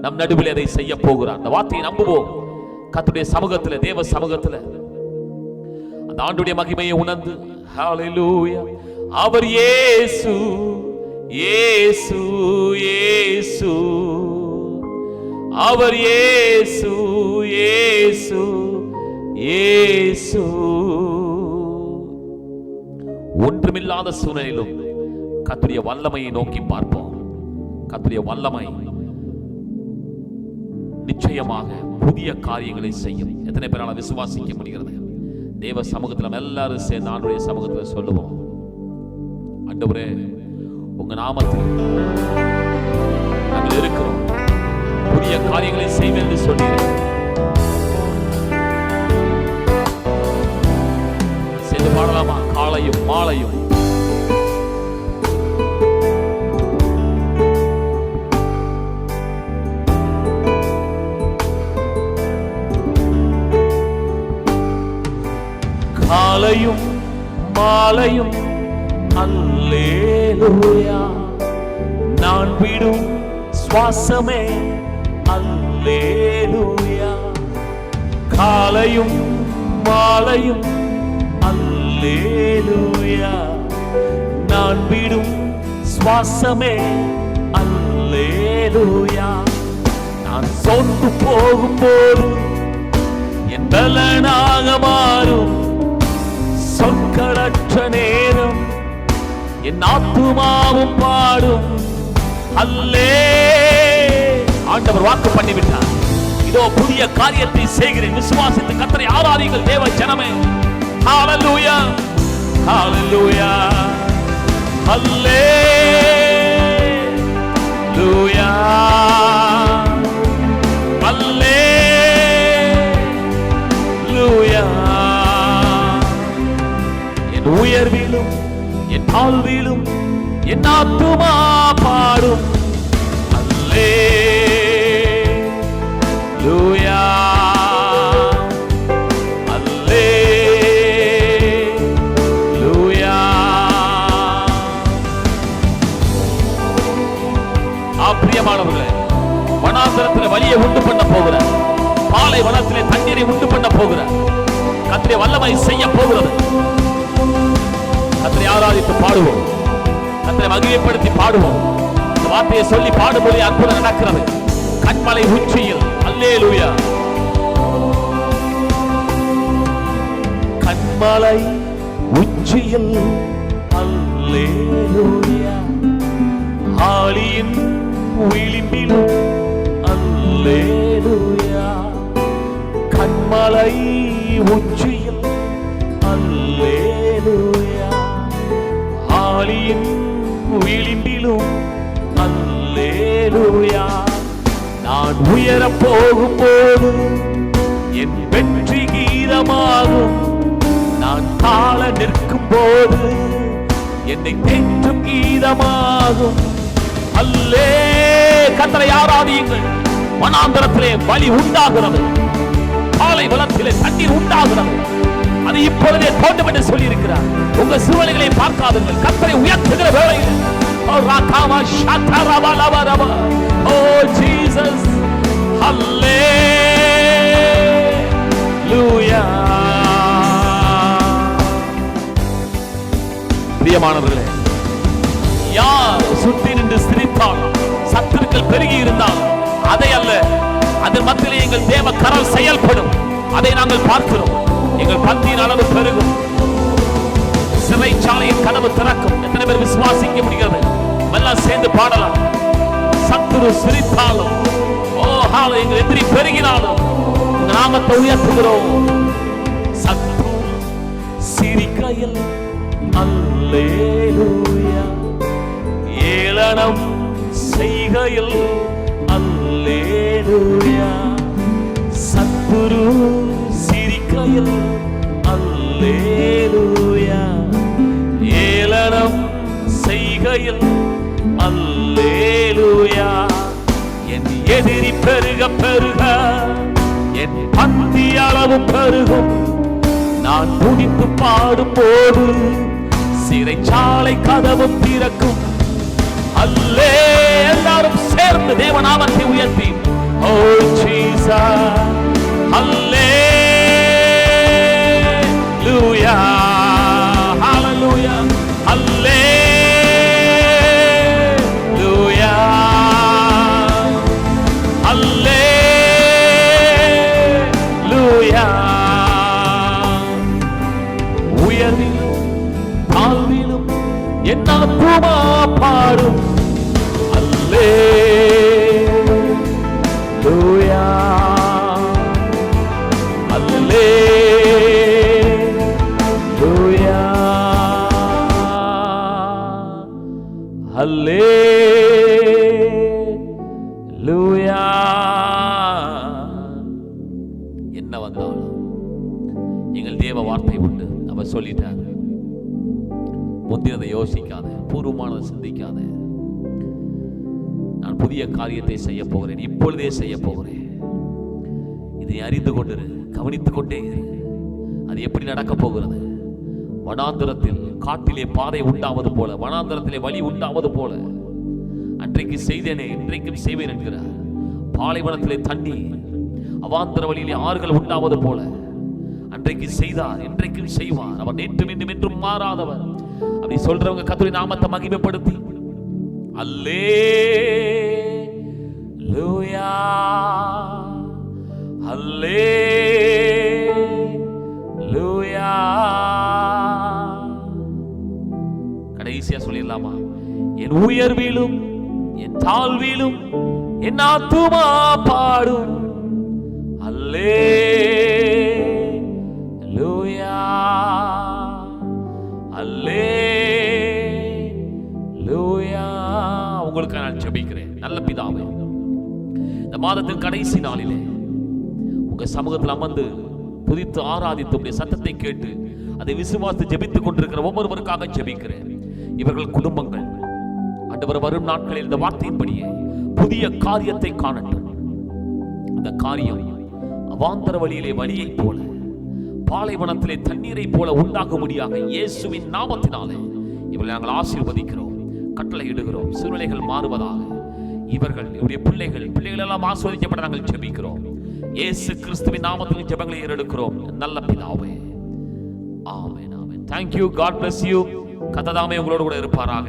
நம் நடுவில் அதை செய்ய போகிறார். அந்த வார்த்தையை நம்புவோம். கர்த்தருடைய சமூகத்தில், தேவ சமூகத்தில் அந்த ஆண்டுடைய மகிமையை உணர்ந்து, ஹalleluya, அவர் இயேசு, இயேசு, இயேசு, அவர் இயேசு, இயேசு, இயேசு. ஒன்றுமில்லாத சூழ்நிலையிலும் கர்த்தருடைய வல்லமையை நோக்கி பார்ப்போம். கர்த்தருடைய வல்லமை நிச்சயமாக புதிய காரியங்களை செய்யும். எத்தனை பேரால் விசுவாசிக்க முடிகிறது? தேவ சமூகத்தில் எல்லாரும் சேர்ந்து ஆண்டவருடைய சமூகத்தில் சொல்லுவோம், ஆண்டவரே, உங்க நாமத்தில் நாங்கள் இருக்கிறோம், புதிய காரியங்களை செய்வேன் என்று சொல்கிறேன். சேர்ந்து பாடலாமா? காலையும் மாலையும் காலையும் மாலையும் அல்லேலூயா. நான் விடும் சுவாசமே அல்லேலூயா. காலையும் மாலையும் அல்லேலூயா. நான் விடும் சுவாசமே அல்லேலூயா. நான் சோர்ந்து போகும்போது என் பலனாக மாறும். சொற்களற்ற நேரம் என் ஆத்துமாவும் பாடும். அல்லே ஆண்டவர் வாக்கு பண்ணிவிட்டார். இதோ புதிய காரியத்தை செய்கிறேன், விசுவாசித்து கர்த்தரை ஆராதிங்கள் தேவ ஜனமே. ஹல்லேலூயா, ஹல்லேலூயா, ஹல்லேலூயா, ஹல்லேலூயா. என் உயர்விலும் என் தாழ்விலும் என் ஆத்துமா பாடும். அல்லேலூயா, அல்லேலூயா. பிரியமானவர்களே, வனாந்தரத்தில் வழியை உண்டு பண்ண போகிறார். பாலை வனத்திலே தண்ணீரை உண்டு பண்ண போகிறார். கர்த்தருடைய வல்லமை செய்ய போகிறது. கர்த்தரை ஆராதித்து பாடுவோம், கர்த்தரை மகிமைப்படுத்தி பாடுவோம். இந்த வார்த்தையை சொல்லி பாடும்போது அற்புதம் நடக்கிறது. கண்மலை உச்சியில் அல்லேலூயா. கண்மலை உச்சியில் அல்லேலூயா. ஆழியின் விளிம்பிலும் அல்லேலூயா. கண்மலை உச்சியில் அல்லேலூயா. ஆழியின் விளிம்பிலும் அல்லேலூயா. நான் உயர போகும்போது என் வெற்றி கீதமாகும். நான் தாழ நிற்கும் போது என்னை தேற்றும் கீதமாகும். அல்லே கர்த்தரை ஆராதியுங்கள். வனாந்தரத்திலே வழி உண்டாகிறது, பாலைவனத்திலே தண்ணீர் உண்டாகிறது. அது இப்பொழுதே தோன்றும் என்று சொல்லி இருக்கிறார். உங்க சூழ்நிலைகளை பார்க்காதீர்கள், கர்த்தரை உயர்த்துகிற வேளையில் Oh Jesus, hallelujah. பிரியமானவர்களே, யார் சுற்றி நின்று சிரித்தால், சத்துருக்கள் பெருகி இருந்தால் அதை அல்ல, அதன் மத்தியிலே எங்கள் தேவ கரம் செயல்படும். அதை நாங்கள் பார்க்கிறோம். எங்கள் பந்தியின் அளவு பெருகும், சிறைச்சாலையின் கனவு திறக்கும். எத்தனை பேர் விசுவாசிக்க முடிகிறது? எல்லாம் சேர்ந்து பாடலாம். சத்துரு சிரித்தாலும், எங்கள் எதிரி பெருகினாலும் நாமத்தை உயர்த்துகிறோம். சத்துரு சிரிக்கையில் அல்லேலூயா. ஏளனம் செய்கையில் அல்லேலூயா. சத்துரு சிரிக்கையில் அல்லேலூயா. ஏளனம் செய்கையில் அல்லேலூயா. என் எதிரி பெருக பெருக என் பந்தி அளவு பெருகும். நான் துடித்து பாடும் போது சிறைச்சாலை கதவு திறக்கும். அல்லே எல்லாரும் சேர்ந்து தேவநாமத்தை உயர்த்தி ஓ ஜீசஸ் அல்லேலூயா, ஹல்லேலூயா, அல்லேலூயா, அல்லேலூயா. உயர்விலும் தாழ்விலும் என் ஆத்துமா பாடும். அல்லேலூயா, அல்லேலூயா, அல்லேலூயா. என்ன வந்தாலும் எங்கள் தேவ வார்த்தை உண்டு. அவர் சொல்லிட்டார். முந்தினதை யோசிக்காத, பூர்வமானதை சிந்திக்காத. நான் புதிய காரியத்தை செய்ய போகிறேன், இப்பொழுதே செய்ய போகிறேன். இதை அறிந்து கொண்டிரு, கவனித்துக் கொண்டே இரு. அது எப்படி நடக்க போகிறது? வனாந்தரத்தில் காட்டிலே பாதை உண்டாவது போல, வனாந்தரத்திலே வழி உண்டாவது போல அன்றைக்கு செய்தேனே இன்றைக்கும் செய்வேன் என்கிறார். பாலைவனத்திலே தண்ணி, அவாந்தர வழியிலே ஆறுகள் உண்டாவது போல அன்றைக்கு செய்தார், இன்றைக்கும் செய்வார். அவர் நேற்றும் இன்றும் என்றும் மாறாதவர். அப்படி சொல்றவங்க கர்த்தருடைய நாமத்தை மகிமைப்படுத்தி அல்லேலூயா அல்லேலூயா. கடைசியா சொல்லிடலாமா? என் உயர்விலும் என் தாழ்விலும் என் ஆத்துமா பாடும் அல்லேலூயா அல்லேலூயா. உங்களுக்கு நான் ஜெபிக்கிறேன். நல்ல பிதாவே, இந்த மாதத்தின் கடைசி நாளிலே உங்க சமூகத்தில் அமர்ந்து துதித்து ஆராதித்து உடைய சத்தத்தை கேட்டு அதை விசுவாசித்து ஜெபித்துக் கொண்டிருக்கிற ஒவ்வொருவருக்காக ஜெபிக்கிறேன். இவர்கள் குடும்பங்கள் ஆண்டவர் வரும் நாட்களில் இந்த வார்த்தையின்படியே புதிய காரியத்தை காணட்டும். அந்த காரியம் அவாந்தர வழியிலே வழியை போல, பாலைவனத்திலே தண்ணீரை போல உண்டாகும்படியாக இயேசுவின் நாமத்தினாலே இவர்களை நாங்கள் ஆசீர்வதிக்கிறோம், கட்டளை இடுகிறோம். சூழ்நிலைகள் மாறுவதாக இவர்கள் இவருடைய பிள்ளைகள் எல்லாம் ஆசீர்வதிக்கப்பட நாங்கள் ஜெபிக்கிறோம். இயேசு கிறிஸ்துவின் நாமத்தில் ஜெபங்களை ஏறெடுக்கிறோம் நல்ல பிதாவே. ஆமென் ஆமென். Thank you. God bless you. கர்த்தர் தாமே உங்களோடு கூட இருப்பாராக.